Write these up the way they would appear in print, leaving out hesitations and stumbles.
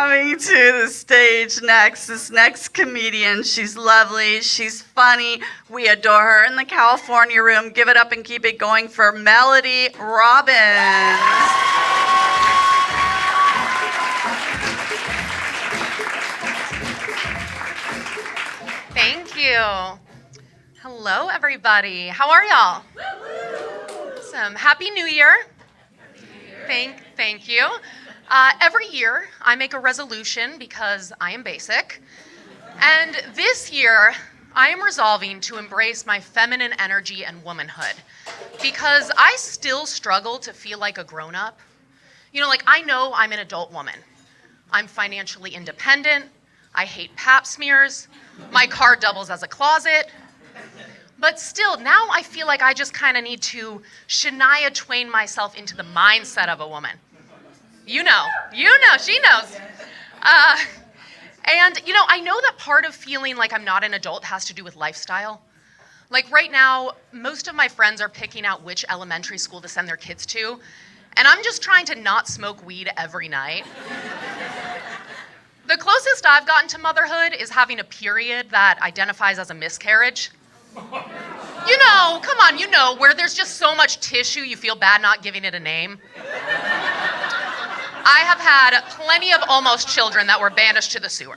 coming to the stage next, this next comedian. She's lovely, she's funny, we adore her in the California room. Give it up and keep it going for Melody Robbins. Thank you. Hello, everybody. How are y'all? Awesome. Happy New Year. Thank you. Every year, I make a resolution because I am basic. And this year, I am resolving to embrace my feminine energy and womanhood because I still struggle to feel like a grown-up. You know, like, I know I'm an adult woman. I'm financially independent. I hate pap smears. My car doubles as a closet. But still, now I feel like I just kind of need to Shania Twain myself into the mindset of a woman. You know, she knows. And, you know, I know that part of feeling like I'm not an adult has to do with lifestyle. Like right now, most of my friends are picking out which elementary school to send their kids to, and I'm just trying to not smoke weed every night. The closest I've gotten to motherhood is having a period that identifies as a miscarriage. You know, come on, you know, where there's just so much tissue you feel bad not giving it a name. I have had plenty of almost children that were banished to the sewer.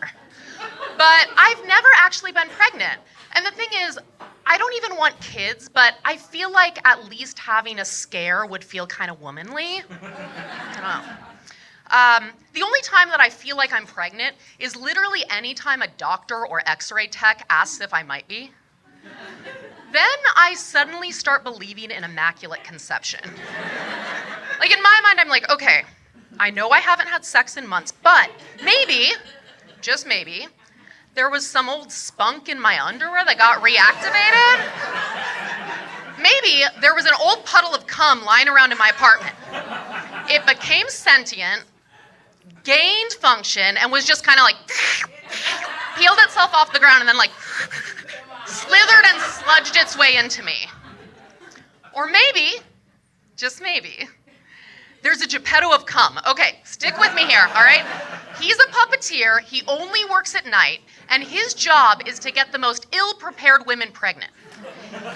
But I've never actually been pregnant. And the thing is, I don't even want kids, but I feel like at least having a scare would feel kind of womanly. I don't know. The only time that I feel like I'm pregnant is literally any time a doctor or x-ray tech asks if I might be. Then I suddenly start believing in immaculate conception. Like in my mind, I'm like, okay, I know I haven't had sex in months, but maybe, just maybe, there was some old spunk in my underwear that got reactivated. Maybe there was an old puddle of cum lying around in my apartment. It became sentient, gained function, and was just kind of like, peeled itself off the ground and then like, slithered and sludged its way into me. Or maybe, just maybe, there's a Geppetto of cum. Okay, stick with me here, all right? He's a puppeteer, he only works at night, and his job is to get the most ill-prepared women pregnant.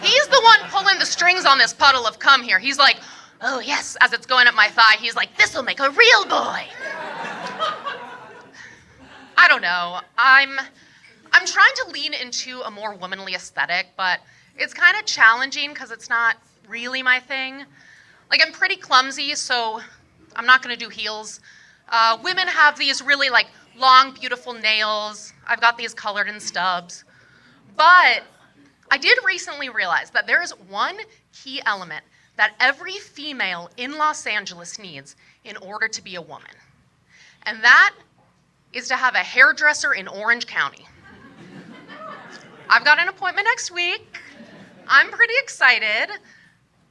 He's the one pulling the strings on this puddle of cum here. He's like, oh yes, as it's going up my thigh, he's like, this'll make a real boy. I don't know, I'm trying to lean into a more womanly aesthetic, but it's kind of challenging because it's not really my thing. Like, I'm pretty clumsy, so I'm not going to do heels. Women have these really, like, long, beautiful nails. I've got these colored in stubs. But I did recently realize that there is one key element that every female in Los Angeles needs in order to be a woman. And that is to have a hairdresser in Orange County. I've got an appointment next week. I'm pretty excited,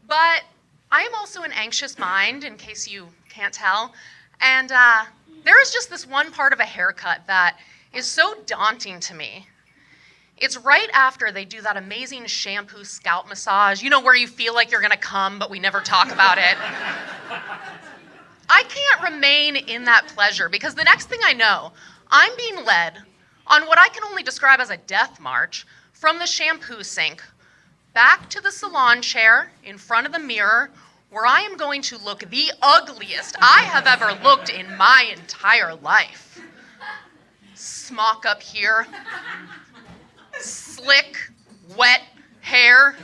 but I am also an anxious mind, in case you can't tell. And there is just this one part of a haircut that is so daunting to me. It's right after they do that amazing shampoo scalp massage, you know, where you feel like you're gonna come, but we never talk about it. I can't remain in that pleasure because the next thing I know, I'm being led on what I can only describe as a death march from the shampoo sink back to the salon chair in front of the mirror where I am going to look the ugliest I have ever looked in my entire life. Smock up here, slick, wet hair.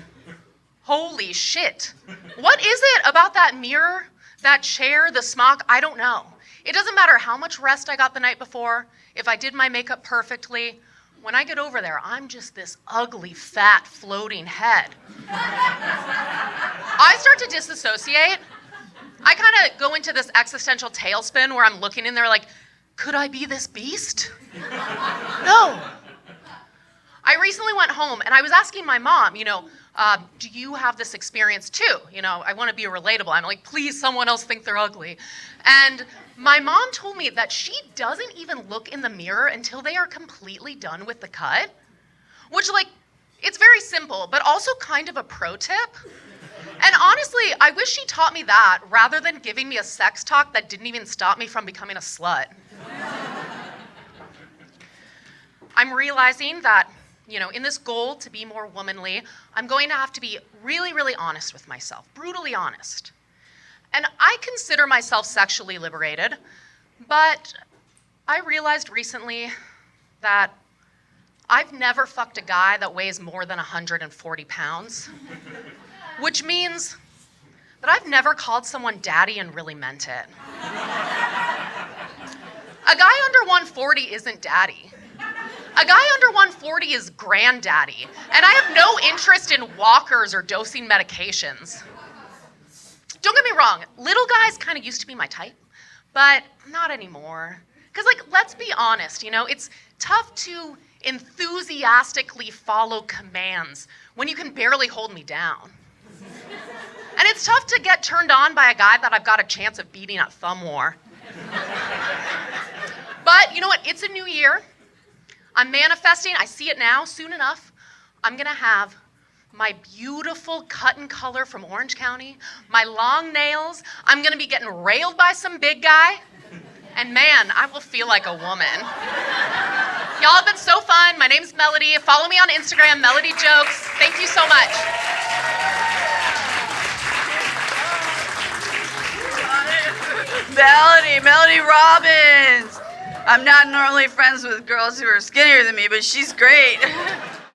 Holy shit. What is it about that mirror, that chair, the smock? I don't know. It doesn't matter how much rest I got the night before, if I did my makeup perfectly. When I get over there, I'm just this ugly, fat, floating head. I start to disassociate. I kind of go into this existential tailspin where I'm looking in there like, could I be this beast? No. I recently went home and I was asking my mom, you know, do you have this experience too? You know, I want to be relatable. I'm like, please, someone else think they're ugly. And my mom told me that she doesn't even look in the mirror until they are completely done with the cut, which, like, it's very simple, but also kind of a pro tip. And honestly, I wish she taught me that rather than giving me a sex talk that didn't even stop me from becoming a slut. I'm realizing that, in this goal to be more womanly, I'm going to have to be really, really honest with myself, brutally honest. And I consider myself sexually liberated, but I realized recently that I've never fucked a guy that weighs more than 140 pounds, which means that I've never called someone daddy and really meant it. A guy under 140 isn't daddy. A guy under 140 is granddaddy, and I have no interest in walkers or dosing medications. Don't get me wrong, little guys kind of used to be my type, but not anymore. Because, let's be honest, it's tough to enthusiastically follow commands when you can barely hold me down. And it's tough to get turned on by a guy that I've got a chance of beating at thumb war. But you know what? It's a new year. I'm manifesting. I see it now. Soon enough, I'm going to have my beautiful cut and color from Orange County, my long nails. I'm going to be getting railed by some big guy. And man, I will feel like a woman. Y'all have been so fun. My name's Melody. Follow me on Instagram, Melody Jokes. Thank you so much. Melody Robbins. I'm not normally friends with girls who are skinnier than me, but she's great.